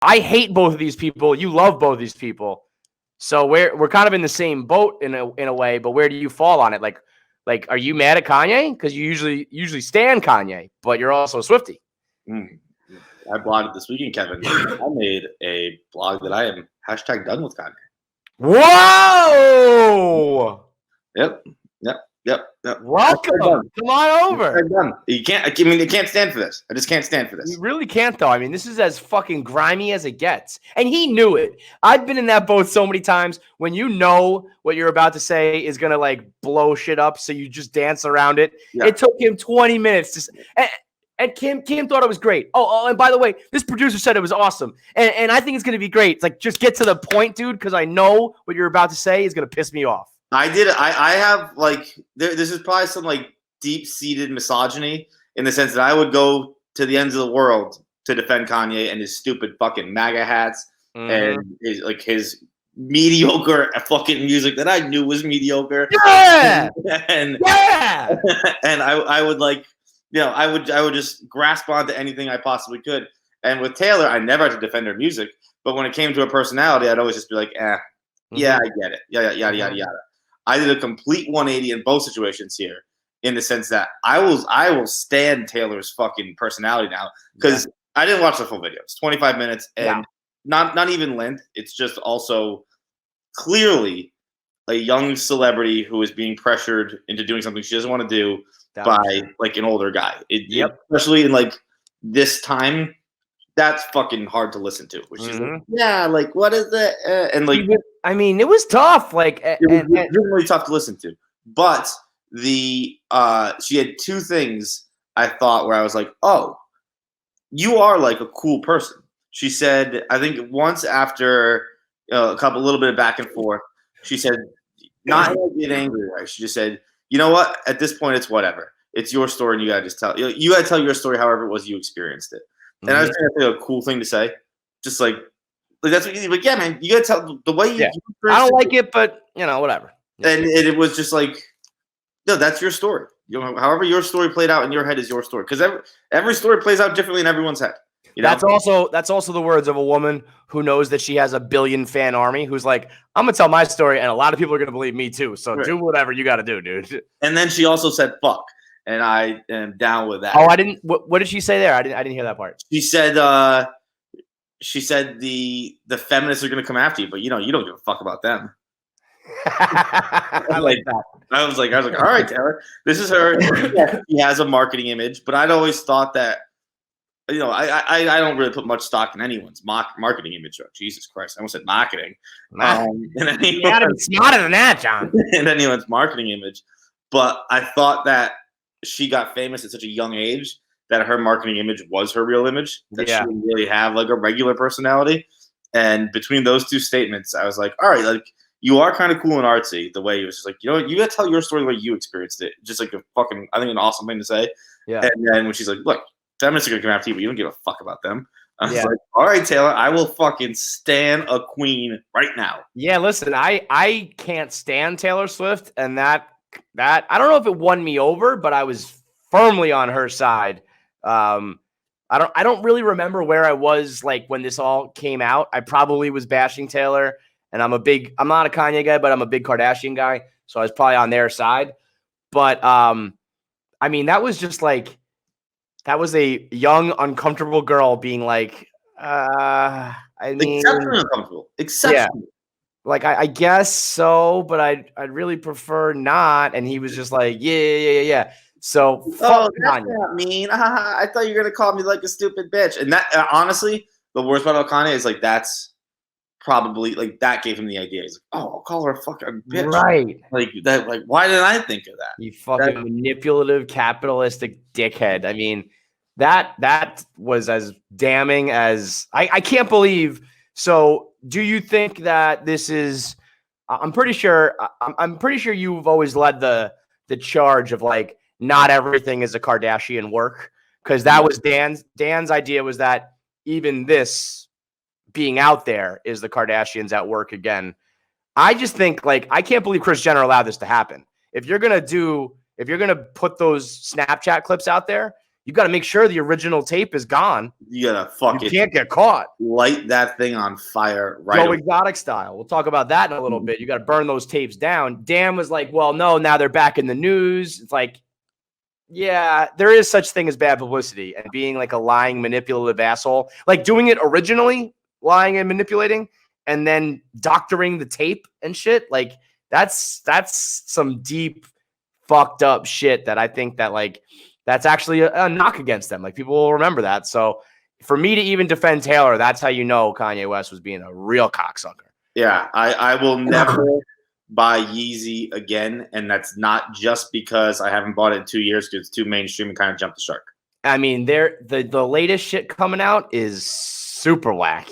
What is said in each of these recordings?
I hate both of these people. You love both of these people. So we're kind of in the same boat in a way, but where do you fall on it? Like are you mad at Kanye? Because you usually stand Kanye, but you're also a Swiftie. I blogged this weekend, Kevin. I made a blog that I am #done with Kanye. Whoa! Yep. Welcome. Come on over. Done. You can't. I mean, you can't stand for this. I just can't stand for this. You really can't, though. I mean, this is as fucking grimy as it gets, and he knew it. I've been in that boat so many times. When you know what you're about to say is gonna like blow shit up, so you just dance around it. Yeah. It took him 20 minutes to. And Kim thought it was great. Oh, and by the way, this producer said it was awesome. And I think it's going to be great. It's like, just get to the point, dude, because I know what you're about to say is going to piss me off. I did. I have, like, this is probably some, like, deep-seated misogyny in the sense that I would go to the ends of the world to defend Kanye and his stupid fucking MAGA hats and his mediocre fucking music that I knew was mediocre. Yeah! And I would, like, you know, I would just grasp onto anything I possibly could. And with Taylor, I never had to defend her music. But when it came to her personality, I'd always just be like, yeah, I get it. Yada, yada. I did a complete 180 in both situations here, in the sense that I will stand Taylor's fucking personality now, because I didn't watch the full video. It's 25 minutes and not even length. It's just also clearly a young celebrity who is being pressured into doing something she doesn't want to do by like an older guy. Especially in like this time, that's fucking hard to listen to. Which is like, what is it? And like, I mean, it was tough. Like, it was really tough to listen to. But she had two things I thought where I was like, oh, you are like a cool person. She said, I think once after a little bit of back and forth, she said, not get angry, right? She just said, you know what? At this point, it's whatever. It's your story, and you gotta just tell. You gotta tell your story, however it was you experienced it. And I was thinking that's a cool thing to say. Just like that's what you like. Yeah, man, you gotta tell the way you. Yeah. I don't like it, but you know, whatever. And it was just like, no, that's your story. You know, however your story played out in your head is your story, because every story plays out differently in everyone's head. You know? That's also the words of a woman who knows that she has a billion fan army, who's like, I'm gonna tell my story, and a lot of people are gonna believe me too. So do whatever you got to do, dude. And then she also said "fuck," and I am down with that. Oh, I didn't. What did she say there? I didn't hear that part. She said the feminists are gonna come after you, but you know you don't give a fuck about them. I like that. I was like, all right, Taylor, this is her. She has a marketing image, but I'd always thought that. You know, I don't really put much stock in anyone's marketing image. Oh, Jesus Christ, I almost said marketing. You gotta be smarter than that, John. In anyone's marketing image. But I thought that she got famous at such a young age that her marketing image was her real image. That she didn't really have like a regular personality. And between those two statements, I was like, all right, like you are kind of cool and artsy. The way you was just like, you know what, you gotta tell your story the way you experienced it. Just like a fucking, I think, an awesome thing to say. Yeah. And then when she's like, look, feminists are gonna come after you, but you don't give a fuck about them. I was like, all right, Taylor, I will fucking stand a queen right now. Yeah, listen, I can't stand Taylor Swift, and that I don't know if it won me over, but I was firmly on her side. I don't really remember where I was like when this all came out. I probably was bashing Taylor, and I'm not a Kanye guy, but I'm a big Kardashian guy, so I was probably on their side. But I mean, that was just like. That was a young, uncomfortable girl being like, I mean, exceptionally uncomfortable. Exceptionally. Yeah. Like, I guess so, but I'd really prefer not. And he was just like, yeah. So, that's not mean. I thought you were gonna call me like a stupid bitch. And that honestly, the worst part about Kanye is like that's probably like that gave him the idea. He's like, oh, I'll call her a fucking bitch. Right. Like that. Like, why didn't I think of that? You fucking manipulative, capitalistic dickhead. I mean, that was as damning as I can't believe. So, do you think that this is? I'm pretty sure you've always led the charge of like not everything is a Kardashian work, because that was Dan's idea, was that even this being out there is the Kardashians at work again. I just think like I can't believe Kris Jenner allowed this to happen. If you're gonna put those Snapchat clips out there, you got to make sure the original tape is gone. You gotta You can't get caught. light that thing on fire right Joe away. Exotic style. We'll talk about that in a little bit. You got to burn those tapes down. Dan was like, well, no, now they're back in the news. It's like, yeah, there is such thing as bad publicity and being like a lying, manipulative asshole. Like doing it originally, lying and manipulating, and then doctoring the tape and shit. Like that's some deep, fucked up shit that I think that like that's actually a knock against them. Like people will remember that. So for me to even defend Taylor, that's how you know Kanye West was being a real cocksucker. Yeah, I will never buy Yeezy again, and that's not just because I haven't bought it in 2 years because it's too mainstream and kind of jumped the shark. I mean, the latest shit coming out is super whack.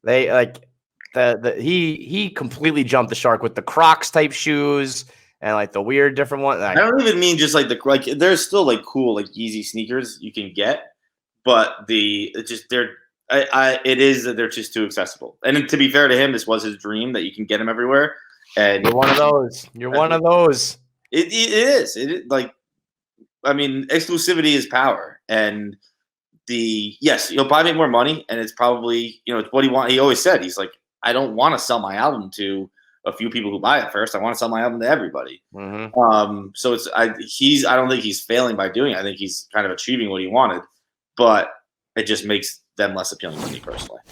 They like he completely jumped the shark with the Crocs type shoes and like the weird different one. I don't even mean just like there's still like cool like Yeezy sneakers you can get, but they're just too accessible. And to be fair to him, this was his dream that you can get them everywhere. And you're one of those. You're one of those. It is. It is like, I mean, exclusivity is power. And he'll probably make more money, and it's probably, it's what he wants. He always said, he's like, I don't want to sell my album to a few people who buy it first. I want to sell my album to everybody. Mm-hmm. So I don't think he's failing by doing it. I think he's kind of achieving what he wanted, but it just makes them less appealing to me personally.